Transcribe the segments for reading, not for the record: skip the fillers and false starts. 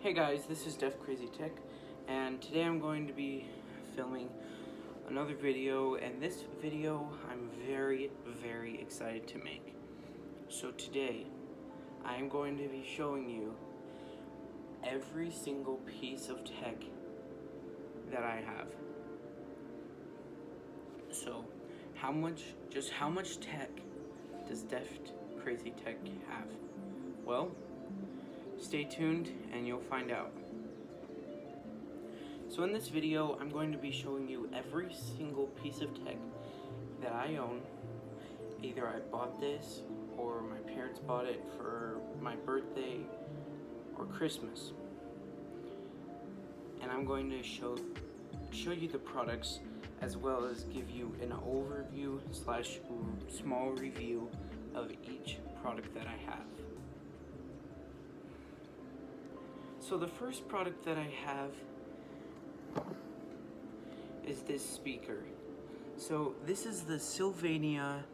Hey guys, this is DeftCrazyTech, and today I'm going to be filming another video, and this video I'm very excited to make. So today, I am going to be showing you every single piece of tech that I have. So, how much tech does DeftCrazyTech have? Well, stay tuned and you'll find out. So in this video, I'm going to be showing you every single piece of tech that I own. Either I bought this or my parents bought it for my birthday or Christmas. And I'm going to show you the products as well as give you an overview / small review of each product that I have. So the first product that I have is this speaker. So this is the Sylvania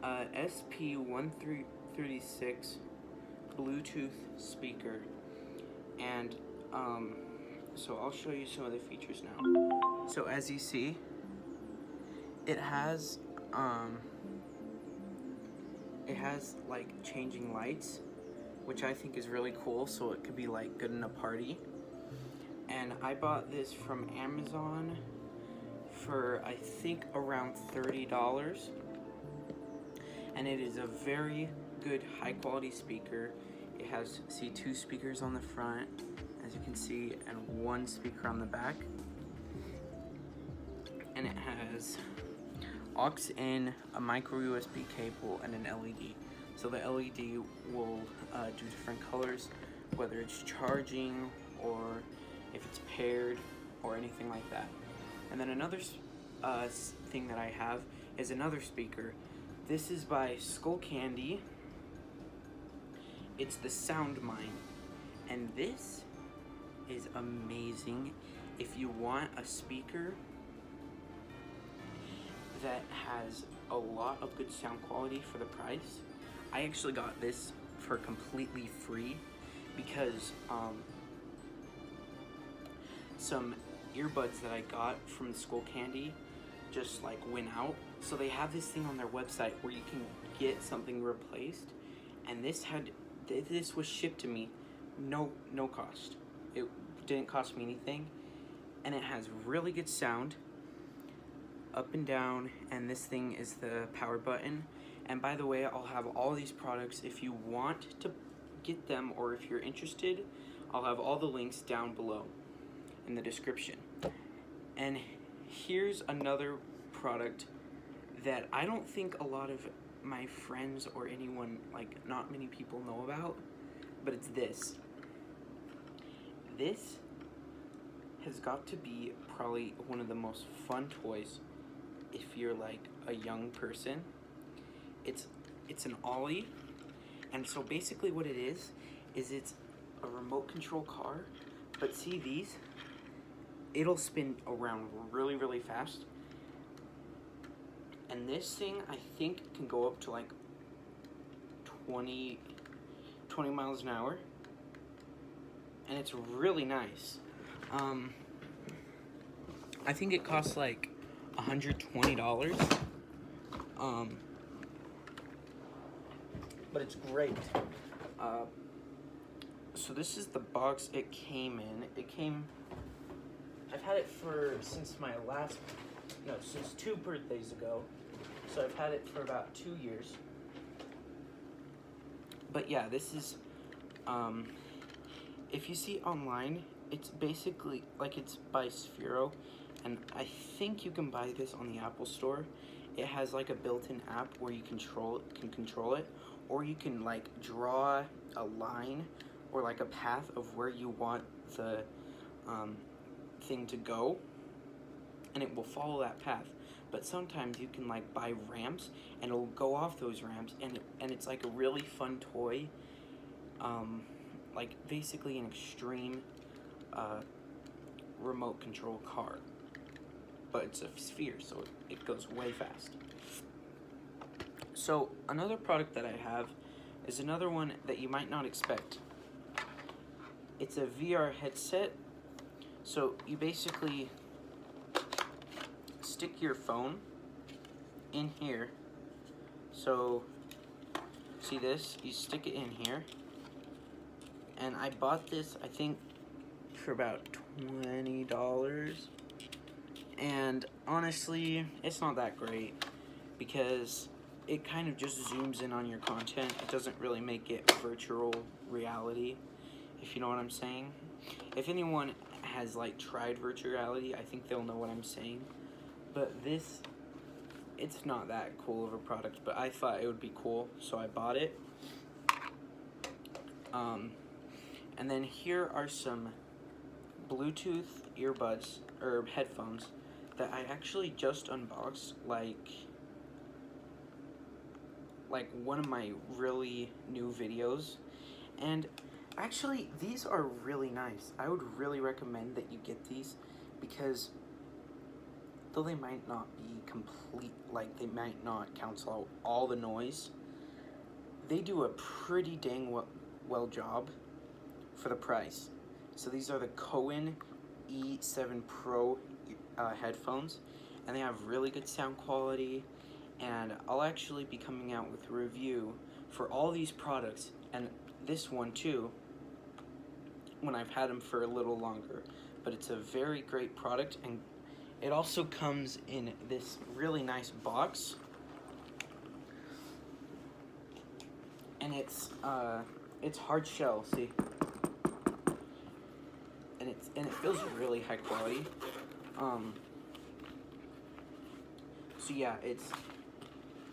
SP1336 Bluetooth speaker, and so I'll show you some of the features now. So as you see, it has like changing lights, which I think is really cool, so it could be like good in a party. And I bought this from Amazon for I think around $30, and it is a very good high quality speaker. It has two speakers on the front, as you can see, and one speaker on the back, and it has aux in, a micro USB cable, and an LED. So the LED will do different colors, whether it's charging or if it's paired or anything like that. And then another thing that I have is another speaker. This is by Skullcandy. It's the Sound Mine, and this is amazing if you want a speaker that has a lot of good sound quality for the price. I actually got this for completely free because some earbuds that I got from Skullcandy just like went out. So they have this thing on their website where you can get something replaced, and this was shipped to me no cost. It didn't cost me anything, and it has really good sound up and down, and this thing is the power button. And by the way, I'll have all these products if you want to get them, or if you're interested, I'll have all the links down below in the description. And here's another product that I don't think a lot of my friends or anyone, like not many people know about, but it's this. This has got to be probably one of the most fun toys if you're like a young person. It's an Ollie, and so basically what it is it's a remote control car, but see these? It'll spin around really fast, and this thing I think can go up to like 20 miles an hour, and it's really nice. I think it costs like $120. But it's great. So this is the box it came in. I've had it since 2 birthdays ago. So I've had it for about 2 years. But yeah, this is, if you see online, it's basically, like, it's by Sphero, and I think you can buy this on the Apple Store. It has like a built-in app where you can control it, or you can like draw a line or like a path of where you want the thing to go, and it will follow that path. But sometimes you can like buy ramps, and it'll go off those ramps, and it's like a really fun toy, like basically an extreme remote control car. But it's a sphere, so it goes way fast. So another product that I have is another one that you might not expect. It's a VR headset. So you basically stick your phone in here. So see this? You stick it in here. And I bought this, I think, for about $20. And honestly, it's not that great because it kind of just zooms in on your content. It doesn't really make it virtual reality, if you know what I'm saying. If anyone has like tried virtual reality, I think they'll know what I'm saying. But this, it's not that cool of a product, but I thought it would be cool, so I bought it. And then here are some Bluetooth earbuds, or headphones, that I actually just unboxed, like one of my really new videos. And actually, these are really nice. I would really recommend that you get these, because though they might not be complete, like they might not cancel out all the noise, they do a pretty dang well job for the price. So these are the COWIN E7 Pro headphones, and they have really good sound quality. And I'll actually be coming out with a review for all these products, and this one too, when I've had them for a little longer. But it's a very great product, and it also comes in this really nice box. And it's hard shell, see? And it feels really high quality. So yeah,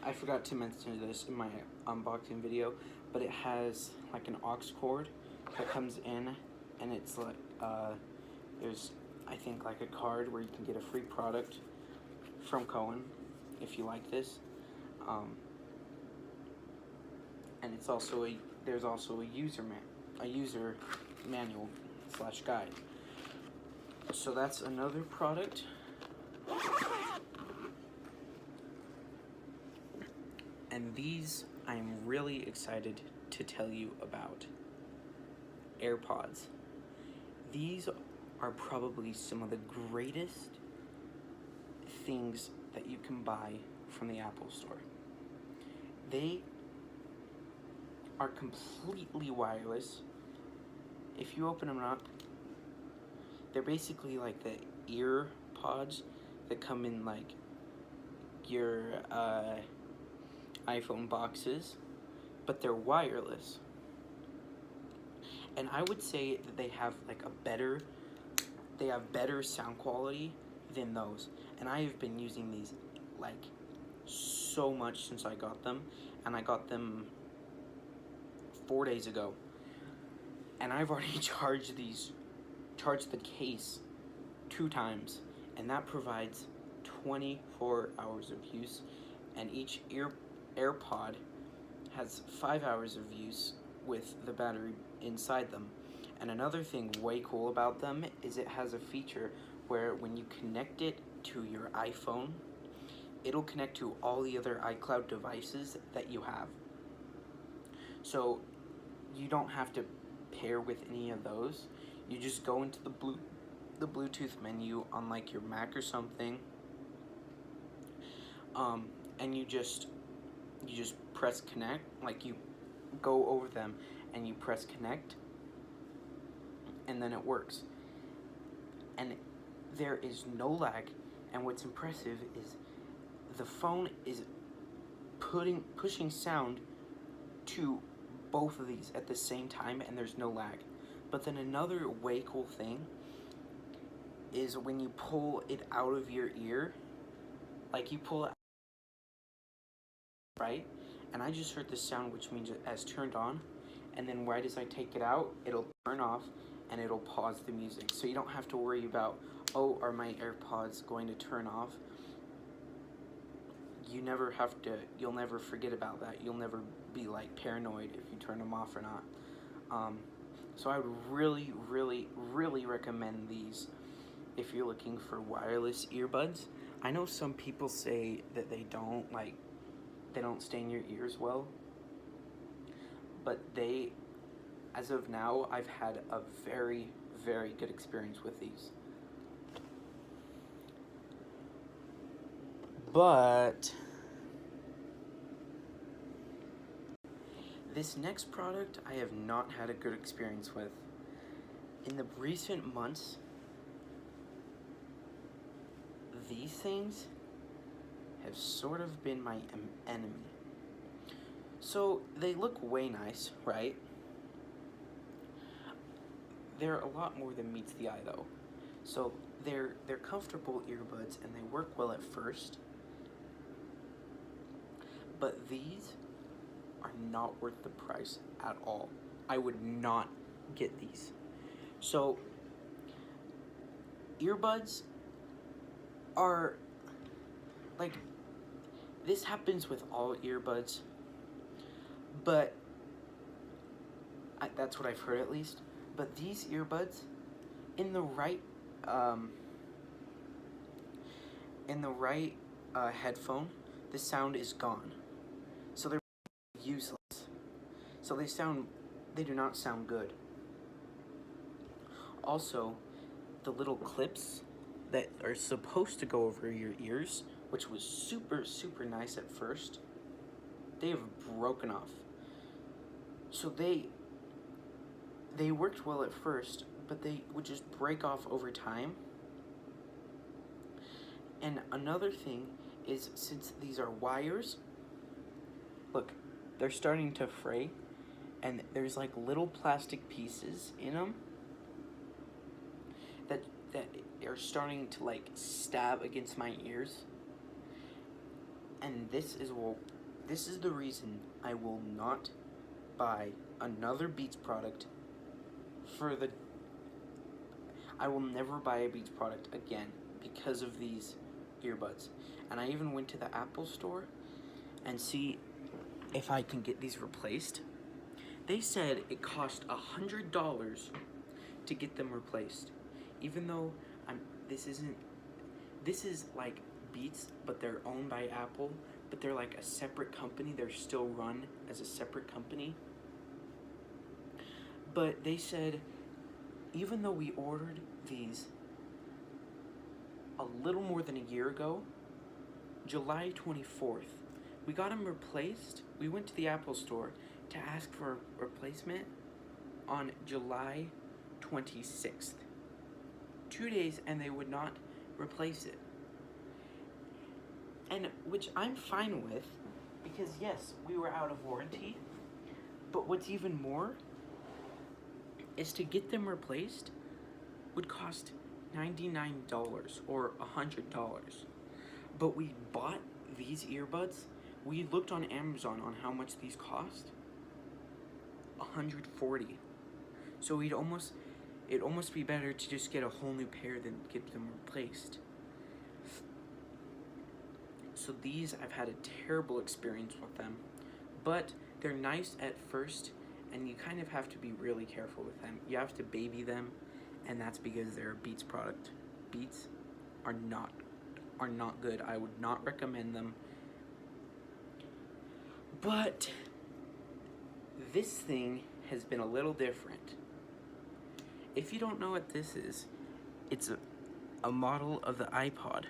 I forgot to mention this in my unboxing video, but it has like an aux cord that comes in, and it's like, there's, I think, like a card where you can get a free product from COWIN if you like this. And it's also there's also a user manual / guide. So that's another product. And these I'm really excited to tell you about. Airpods. These are probably some of the greatest things that you can buy from the Apple Store. They are completely wireless. If you open them up, they're basically like the ear pods that come in like your iPhone boxes, but they're wireless. And I would say that they have like better sound quality than those. And I have been using these like so much since I got them, and I got them 4 days ago. And I've already charged the case 2 times, and that provides 24 hours of use, and each AirPod has 5 hours of use with the battery inside them. And another thing way cool about them is it has a feature where when you connect it to your iPhone, it'll connect to all the other iCloud devices that you have. So you don't have to pair with any of those. You just go into the Bluetooth menu on like your Mac or something, and you just press connect. Like you go over them and you press connect, and then it works. And there is no lag. And what's impressive is the phone is pushing sound to both of these at the same time, and there's no lag. But then another way cool thing is when you pull it out of your ear, like you pull it, right? And I just heard this sound, which means it has turned on, and then right as I take it out, it'll turn off and it'll pause the music. So you don't have to worry about, oh, are my AirPods going to turn off? You'll never forget about that. You'll never be like paranoid if you turn them off or not. So I would really, really, really recommend these if you're looking for wireless earbuds. I know some people say that they don't stay in your ears well, but they, as of now, I've had a very, very good experience with these. But this next product I have not had a good experience with. In the recent months, these things have sort of been my enemy. So they look way nice, right? They're a lot more than meets the eye though. So they're comfortable earbuds and they work well at first. But these are not worth the price at all. I would not get these. So earbuds are like, this happens with all earbuds, but that's what I've heard at least. But these earbuds, in the right headphone, the sound is gone. So they're useless. So they do not sound good. Also, the little clips that are supposed to go over your ears, which was super, super nice at first, they have broken off. So they worked well at first, but they would just break off over time. And another thing is, since these are wires, look, they're starting to fray, and there's like little plastic pieces in them that are starting to like stab against my ears. And this is the reason I will not buy another Beats product I will never buy a Beats product again because of these earbuds. And I even went to the Apple store and see if I can get these replaced. They said it cost $100 to get them replaced. Even though this is like Beats, but they're owned by Apple, but they're like a separate company. They're still run as a separate company. But they said, even though we ordered these a little more than a year ago, July 24th, we got them replaced. We went to the Apple store to ask for a replacement on July 26th. 2 days and they would not replace it. And which I'm fine with, because yes, we were out of warranty, but what's even more is to get them replaced would cost $99 or $100. But we bought these earbuds, we looked on Amazon on how much these cost, $140. So it'd almost be better to just get a whole new pair than get them replaced. So these, I've had a terrible experience with them, but they're nice at first, and you kind of have to be really careful with them. You have to baby them, and that's because they're a Beats product. Beats are not good. I would not recommend them. But this thing has been a little different. If you don't know what this is, it's a model of the iPod,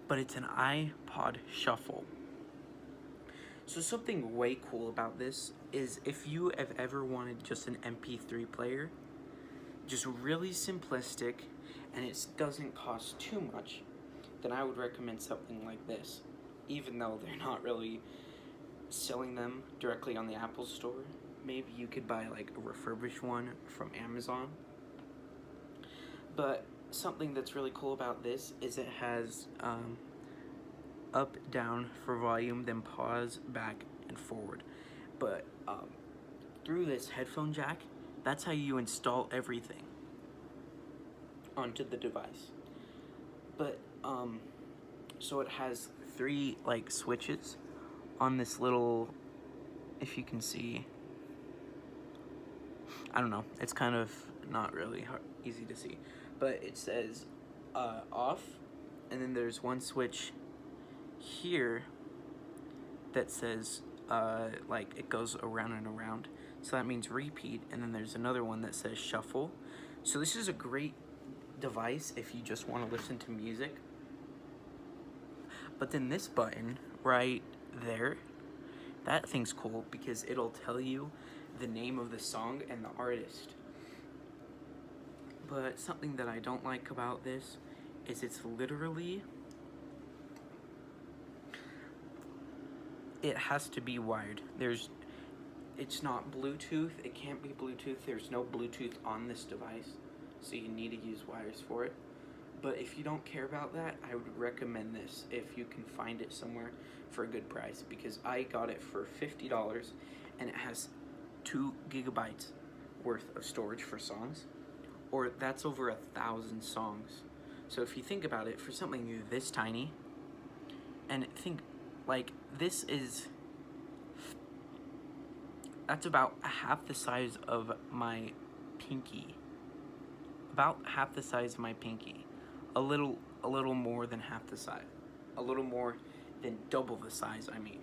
but it's an iPod Shuffle. So something way cool about this is, if you have ever wanted just an MP3 player, just really simplistic, and it doesn't cost too much, then I would recommend something like this, even though they're not really selling them directly on the Apple store. Maybe you could buy like a refurbished one from Amazon. But something that's really cool about this is it has up, down for volume, then pause, back, and forward. But through this headphone jack, that's how you install everything onto the device. But so it has 3 like switches on this little, if you can see, I don't know, it's kind of not really easy to see, but it says off, and then there's one switch here that says like it goes around and around, so that means repeat. And then there's another one that says shuffle. So this is a great device if you just want to listen to music. But then this button right there, that thing's cool because it'll tell you the name of the song and the artist. But something that I don't like about this is it's literally, it has to be wired. It's not Bluetooth, it can't be Bluetooth, there's no Bluetooth on this device, so you need to use wires for it. But if you don't care about that, I would recommend this if you can find it somewhere for a good price, because I got it for $50 and it has 2 gigabytes worth of storage for songs, or that's over 1,000 songs. So if you think about it, for something this tiny, and think like this is, that's about half the size of my pinky. About half the size of my pinky. A little more than half the size. A little more than double the size, I mean.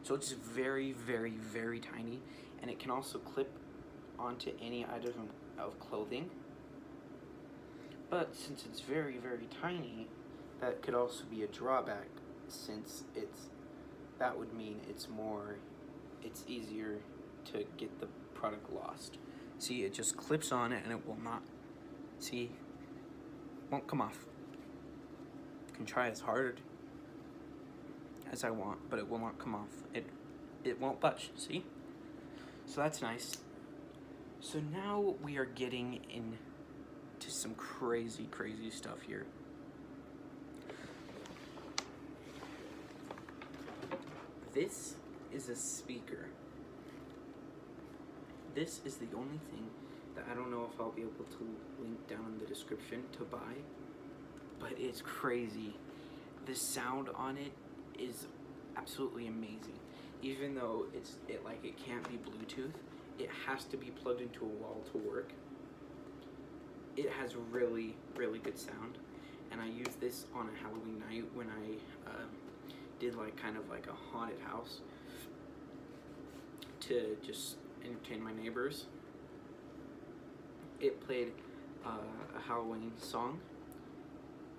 So it's very, very, very tiny, and it can also clip onto any item of clothing. But since it's very, very tiny, that could also be a drawback, since that would mean it's easier to get the product lost. See, it just clips on it and it will not, see, won't come off. I can try as hard as I want, but it will not come off. It won't budge, see? So that's nice. So now we are getting into some crazy, crazy stuff here. This is a speaker. This is the only thing that I don't know if I'll be able to link down in the description to buy, but it's crazy. The sound on it is absolutely amazing. Even though it can't be Bluetooth, it has to be plugged into a wall to work. It has really, really good sound, and I used this on a Halloween night when I did kind of like a haunted house to just entertain my neighbors. It played a Halloween song,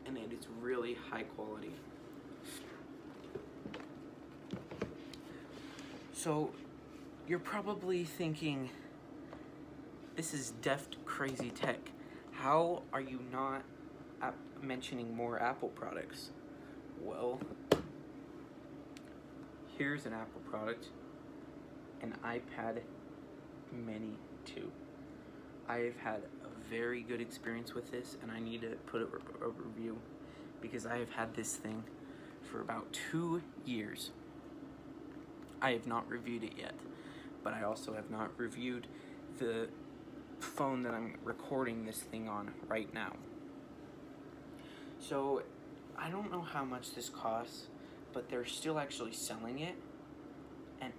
and it is really high quality. So you're probably thinking, this is DeftCrazyTech. How are you not mentioning more Apple products? Well, here's an Apple product, an iPad Mini 2. I've had a very good experience with this, and I need to put a review, because I have had this thing for about 2 years. I have not reviewed it yet, but I also have not reviewed the phone that I'm recording this thing on right now. So I don't know how much this costs, but they're still actually selling it, and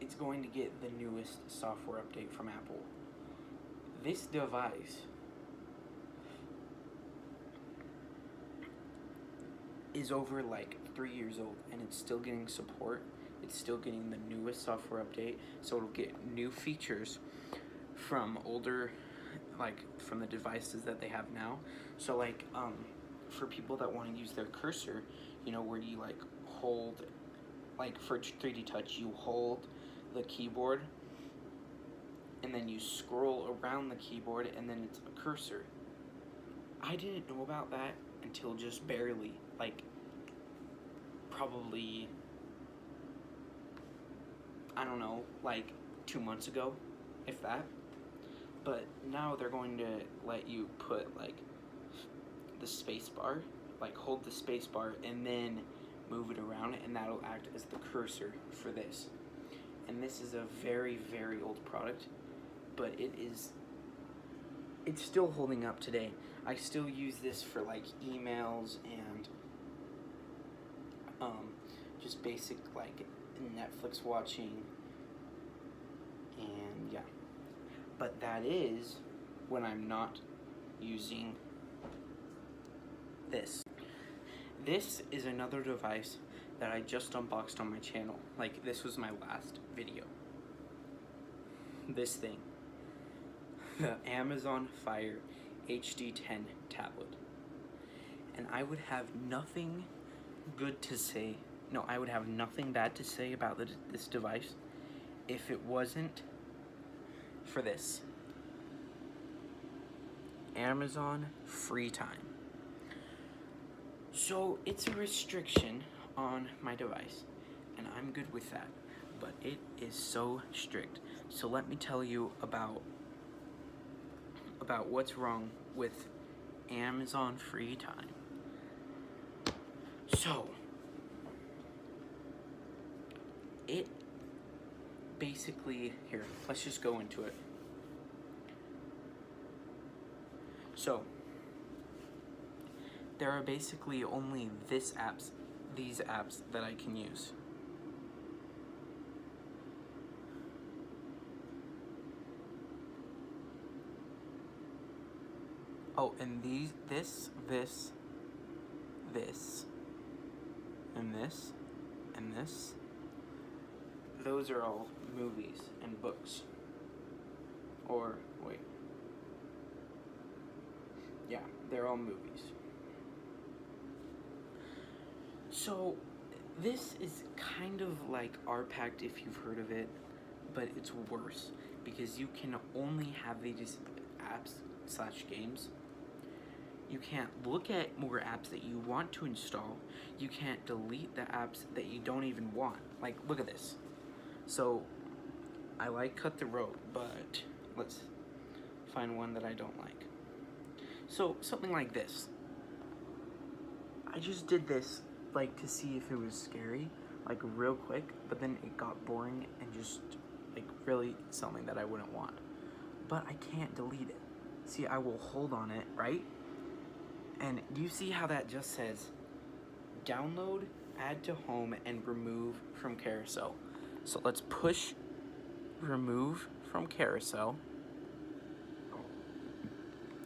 it's going to get the newest software update from Apple. This device is over 3 years old, and it's still getting support. It's still getting the newest software update, so it'll get new features from older, from the devices that they have now. So for people that want to use their cursor, where you hold, for 3D touch, you hold the keyboard and then you scroll around the keyboard and then it's a cursor. I didn't know about that until just barely, probably, I don't know, 2 months ago, if that. But now they're going to let you put the space bar, hold the space bar and then move it around, and that'll act as the cursor for this. And this is a very, very old product, but it's still holding up today. I still use this for emails and just basic Netflix watching, and yeah. But that is when I'm not using this. This is another device that I just unboxed on my channel. Like, this was my last video. This thing. The Amazon Fire HD10 tablet. And I would have nothing good to say. No, I would have nothing bad to say about this device if it wasn't for this. Amazon free time. So it's a restriction on my device, and I'm good with that, but it is so strict. So let me tell you about what's wrong with Amazon free time. So it basically, here, let's just go into it. So there are basically only these apps that I can use. Oh, and this, and this, those are all movies and books. Or, wait. Yeah, they're all movies. So, this is kind of like RPact if you've heard of it, but it's worse because you can only have these apps/games. You can't look at more apps that you want to install. You can't delete the apps that you don't even want. Like, look at this. So, I like Cut the Rope, but let's find one that I don't like. So, something like this. I just did this, like, to see if it was scary, like, real quick, but then it got boring and just, like, really something that I wouldn't want. But I can't delete it. See, I will hold on it, right? And do you see how that just says, download, add to home, and remove from carousel? So let's push remove from carousel. Oh,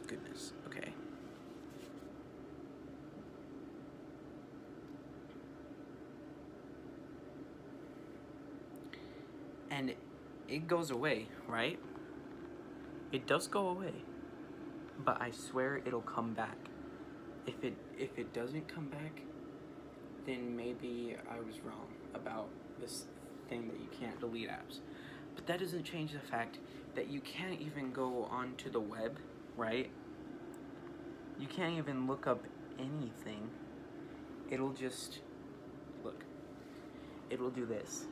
goodness, okay. And it goes away, right? It does go away, but I swear it'll come back. If it doesn't come back, then maybe I was wrong about this thing that you can't delete apps. But that doesn't change the fact that you can't even go onto the web, right? You can't even look up anything. It'll just, look, it'll do this.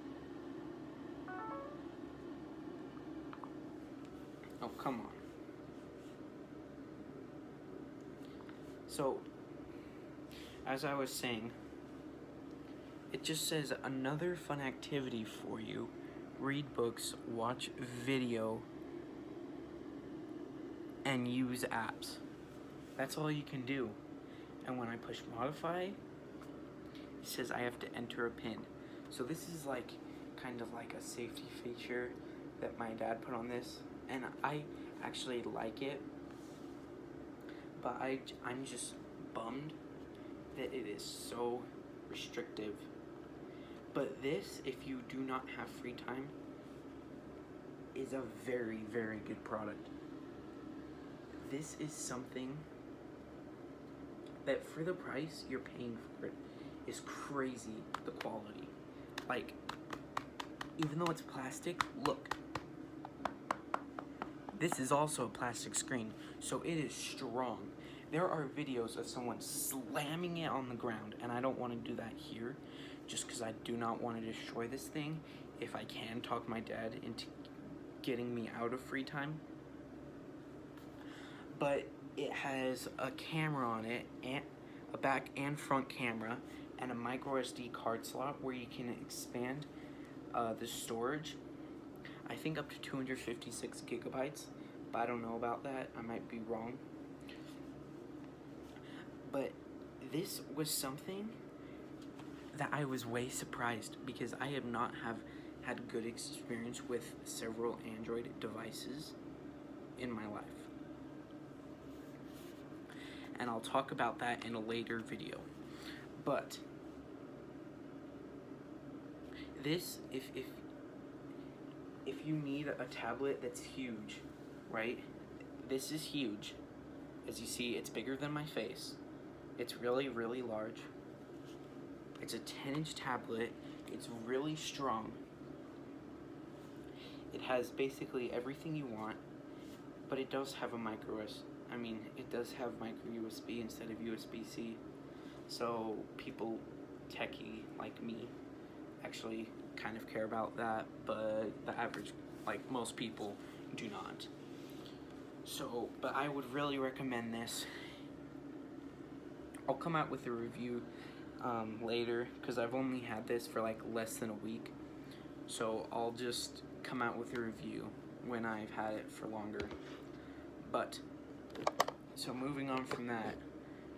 Oh, come on. So, as I was saying, it just says another fun activity for you. Read books, watch video, and use apps. That's all you can do. And when I push modify, it says I have to enter a PIN. So this is like, kind of like a safety feature that my dad put on this. And I actually like it. But I'm just bummed that it is so restrictive. But this, if you do not have free time, is a very, very good product. This is something that for the price you're paying for it is crazy, the quality. Like, even though it's plastic, look. This is also a plastic screen, so it is strong. There are videos of someone slamming it on the ground, and I don't want to do that here, just because I do not want to destroy this thing. If I can talk my dad into getting me out of free time. But it has a camera on it, and a back and front camera, and a micro SD card slot where you can expand the storage. I think up to 256 gigabytes, but I don't know about that. I might be wrong. But this was something that I was way surprised because I have not had good experience with several Android devices in my life. And I'll talk about that in a later video. But this, if you need a tablet that's huge, right? This is huge. As you see, it's bigger than my face. It's really, really large. It's a 10-inch tablet. It's really strong. It has basically everything you want, but it does have a it does have micro USB instead of USB-C. So people, techie like me, actually kind of care about that, but the average, like most people, do not. So, but I would really recommend this. I'll come out with a review later, because I've only had this for like less than a week. So I'll just come out with a review when I've had it for longer. But, so moving on from that,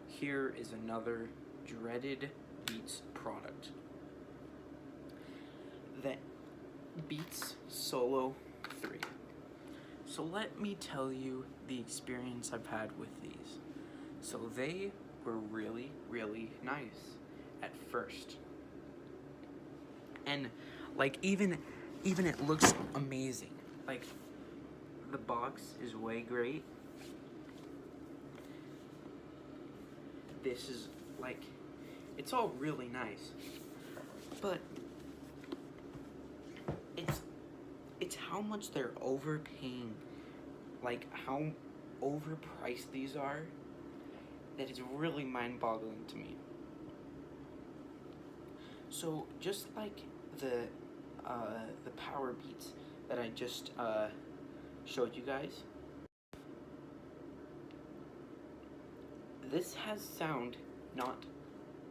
here is another dreaded Beats product. The Beats Solo 3. So let me tell you the experience I've had with these. So they were really, really nice at first. And like even it looks amazing. Like the box is way great. This is like, it's all really nice. But it's how much they're overpaying, like how overpriced these are, that is really mind-boggling to me. So just like the Power Beats that I just showed you guys, this has sound not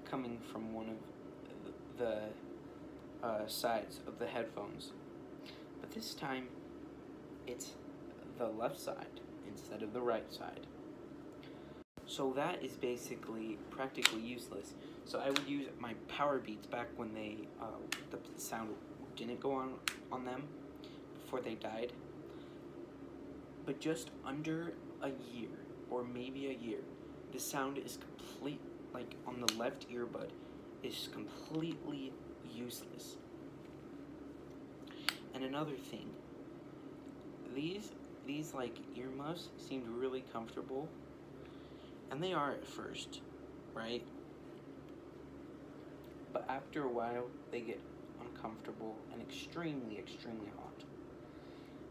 coming from one of the sides of the headphones, but this time it's the left side instead of the right side. So that is basically practically useless. So I would use my Power Beats back when they the sound didn't go on them before they died. But just under a year, or maybe a year, the sound is complete, like on the left earbud, is completely useless. And another thing, these like earmuffs seemed really comfortable, and they are at first, right? But after a while, they get uncomfortable and extremely, extremely hot.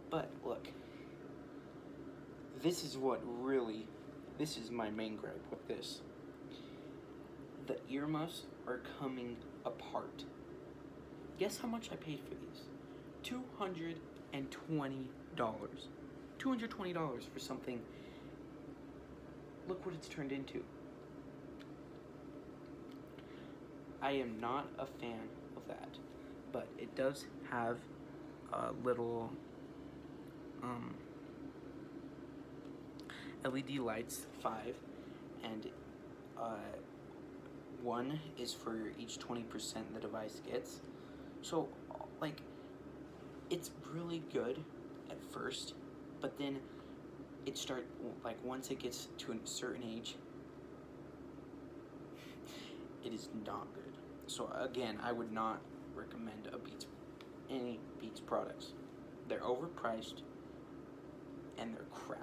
But look, this is my main gripe with this. The earmuffs are coming apart. Guess how much I paid for these? $220. $220 for something. Look what it's turned into. I am not a fan of that, but it does have a little LED lights, 5, and 1 is for each 20% the device gets. So like, it's really good at first, but then it once it gets to a certain age, it is not good. So again, I would not recommend any Beats products. They're overpriced and they're crap.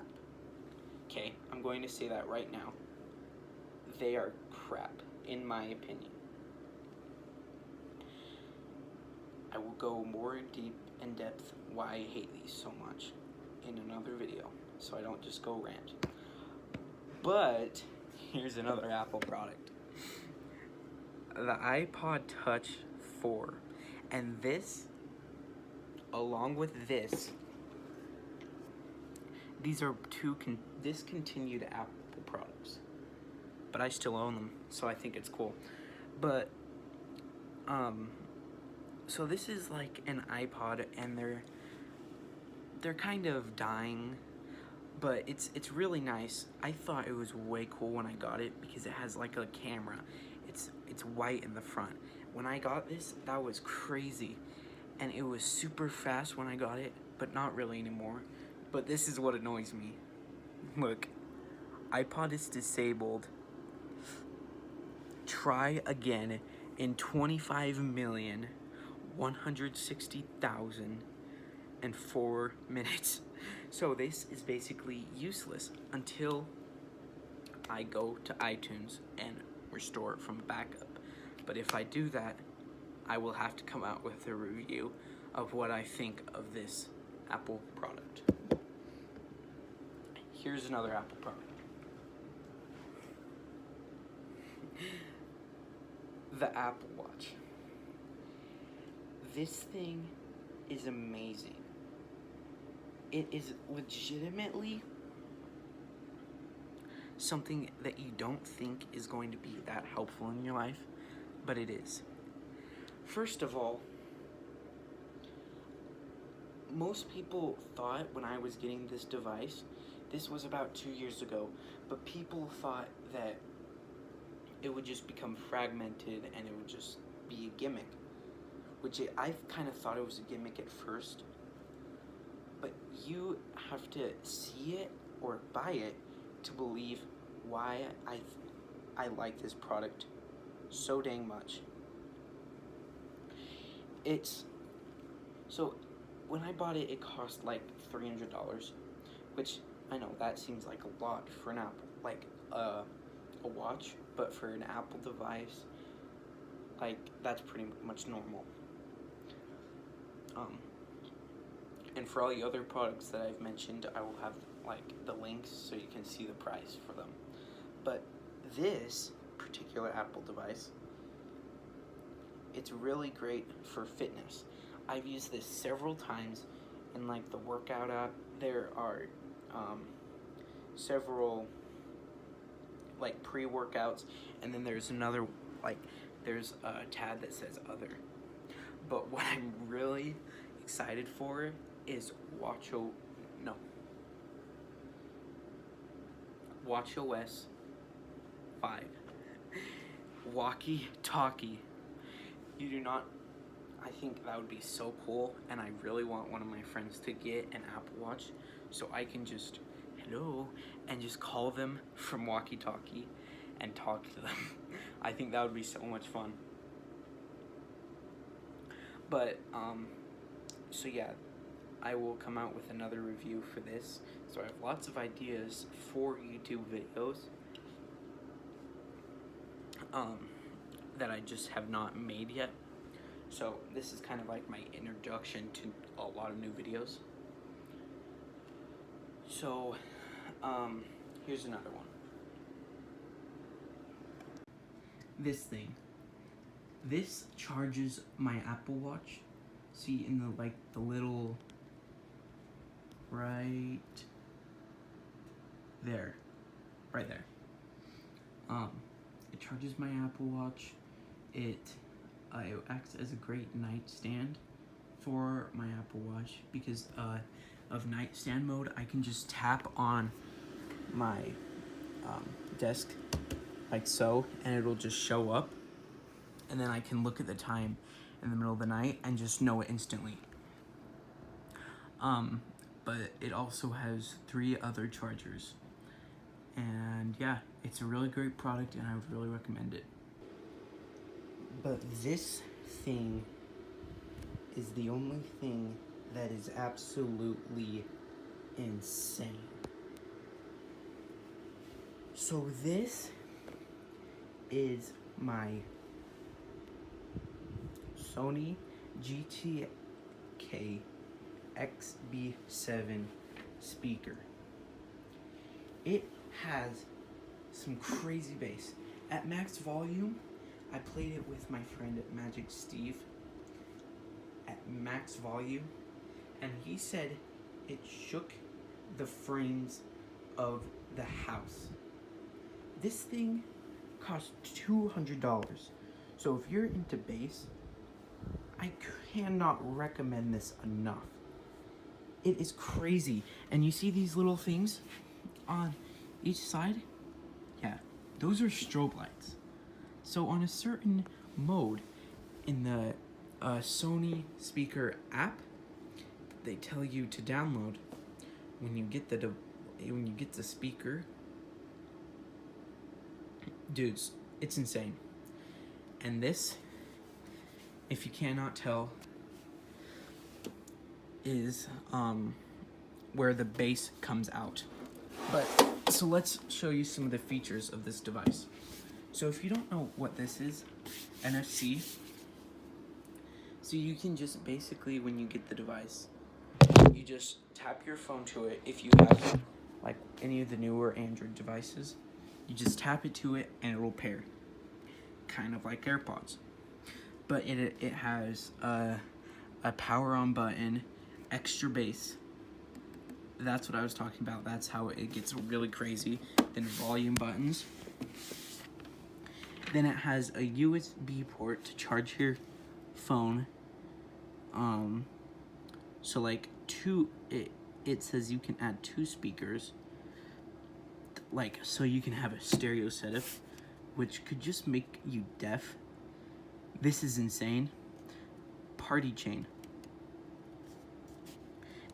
Okay, I'm going to say that right now. They are crap, in my opinion. I will go more in depth why I hate these so much in another video, so I don't just go rant. But here's another Apple product. The iPod Touch 4, and this, along with this, these are two discontinued Apple products, but I still own them, so I think it's cool. But so this is like an iPod, and they're kind of dying, but it's really nice. I thought it was way cool when I got it because it has like a camera. It's white in the front. When I got this, that was crazy, and it was super fast when I got it, but not really anymore. But this is what annoys me. Look, iPod is disabled. Try again in 25 million. 160,004 minutes. So this is basically useless until I go to iTunes and restore it from a backup. But if I do that, I will have to come out with a review of what I think of this Apple product. Here's another Apple product. The Apple Watch. This thing is amazing. It is legitimately something that you don't think is going to be that helpful in your life, but it is. First of all, most people thought when I was getting this device, this was about 2 years ago, but people thought that it would just become fragmented and it would just be a gimmick, which I kind of thought it was a gimmick at first, but you have to see it or buy it to believe why I like this product so dang much. So when I bought it, it cost like $300, which I know that seems like a lot for an Apple, like a watch, but for an Apple device, like that's pretty much normal. And for all the other products that I've mentioned, I will have like the links so you can see the price for them. But this particular Apple device, it's really great for fitness. I've used this several times in like the workout app. There are several like pre-workouts, and then there's another, like there's a tab that says other. But what I'm really excited for is WatchOS 5. Walkie-talkie. You do not, I think that would be so cool, and I really want one of my friends to get an Apple Watch so I can just, hello, and just call them from walkie-talkie and talk to them. I think that would be so much fun. But, so yeah, I will come out with another review for this. So I have lots of ideas for YouTube videos that I just have not made yet. So this is kind of like my introduction to a lot of new videos. So, here's another one. This thing. This charges my Apple Watch. See in the, like, the little, right there. Right there. It charges my Apple Watch. It acts as a great nightstand for my Apple Watch because of nightstand mode. I can just tap on my desk like so, and it'll just show up, and then I can look at the time in the middle of the night and just know it instantly. But it also has 3 other chargers, and yeah, it's a really great product and I would really recommend it. But this thing is the only thing that is absolutely insane. So this is my Sony GTK XB7 speaker. It has some crazy bass. At max volume, I played it with my friend Magic Steve at max volume, and he said it shook the frames of the house. This thing cost $200. So if you're into bass, I cannot recommend this enough. It is crazy. And you see these little things on each side? Yeah, those are strobe lights. So on a certain mode in the Sony speaker app, they tell you to download when you get the speaker. Dudes, it's insane. And this, if you cannot tell, is where the bass comes out. But so let's show you some of the features of this device. So if you don't know what this is, NFC, so you can just basically, when you get the device, you just tap your phone to it. If you have like any of the newer Android devices, you just tap it to it and it will pair, kind of like AirPods. But it has a power on button, extra bass. That's what I was talking about. That's how it gets really crazy. Then volume buttons. Then it has a USB port to charge your phone. So like it says you can add 2 speakers. Like, so you can have a stereo setup, which could just make you deaf. This is insane. Party chain.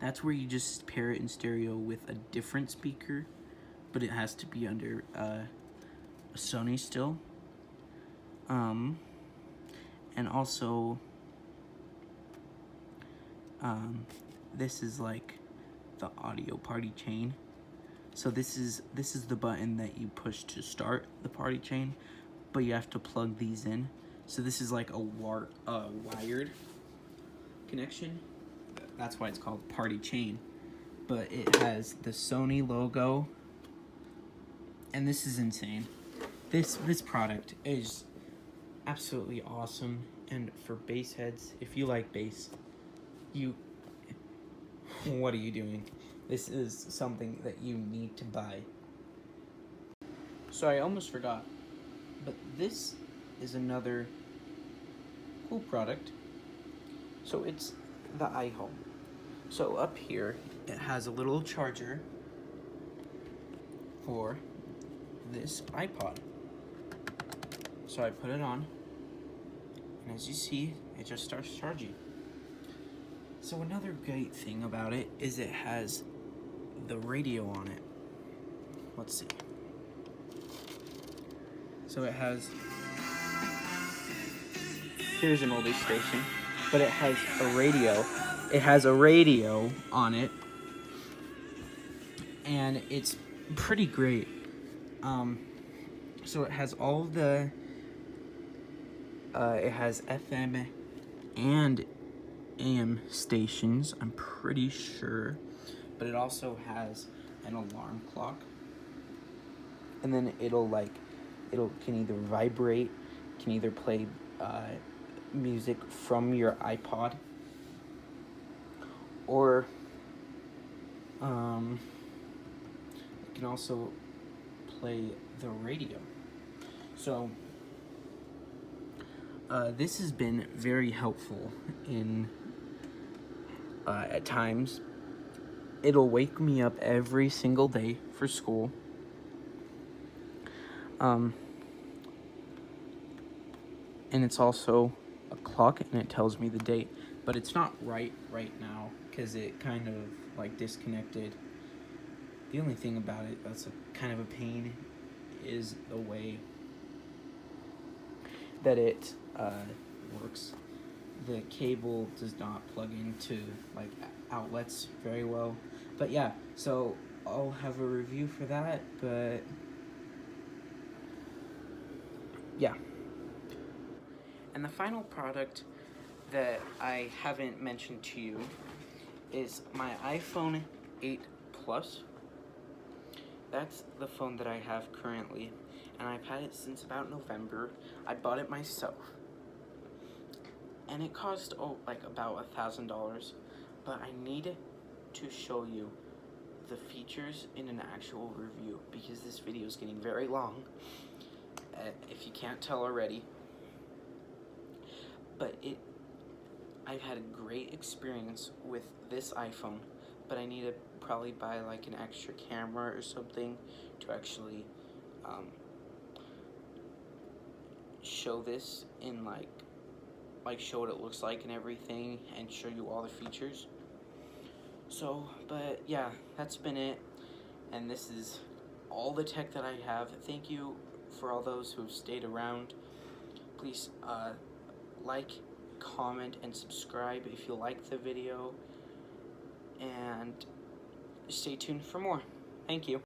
That's where you just pair it in stereo with a different speaker, but it has to be under a Sony still. And also, this is like the audio party chain. So this is the button that you push to start the party chain, but you have to plug these in. So this is like a wired connection. That's why it's called party chain. But it has the Sony logo, and this is insane. This product is absolutely awesome. And for bass heads, if you like bass, what are you doing? This is something that you need to buy. So I almost forgot, but this is another cool product. So it's the iHome. So up here, it has a little charger for this iPod. So I put it on, and as you see, it just starts charging. So another great thing about it is it has the radio on it. Let's see. So it has, here's an oldie station, but it has a radio. It has a radio on it, and it's pretty great. So it has all the, it has FM and AM stations, I'm pretty sure, but it also has an alarm clock, and then it can either vibrate, can either play music from your iPod, or it can also play the radio. So this has been very helpful in at times. It'll wake me up every single day for school. And it's also a clock, and it tells me the date, but it's not right now because it kind of like disconnected. The only thing about it that's kind of a pain is the way that it works. The cable does not plug into like outlets very well. But yeah, so I'll have a review for that, but yeah. And the final product that I haven't mentioned to you is my iPhone 8 Plus. That's the phone that I have currently, and I've had it since about November. I bought it myself, and it cost like about $1,000, but I need to show you the features in an actual review because this video is getting very long, if you can't tell already. But I've had a great experience with this iPhone, but I need to probably buy like an extra camera or something to actually show this in like show what it looks like and everything, and show you all the features. So, but yeah, that's been it, and this is all the tech that I have. Thank you for all those who've stayed around. Please like, comment, and subscribe if you like the video, and stay tuned for more. Thank you.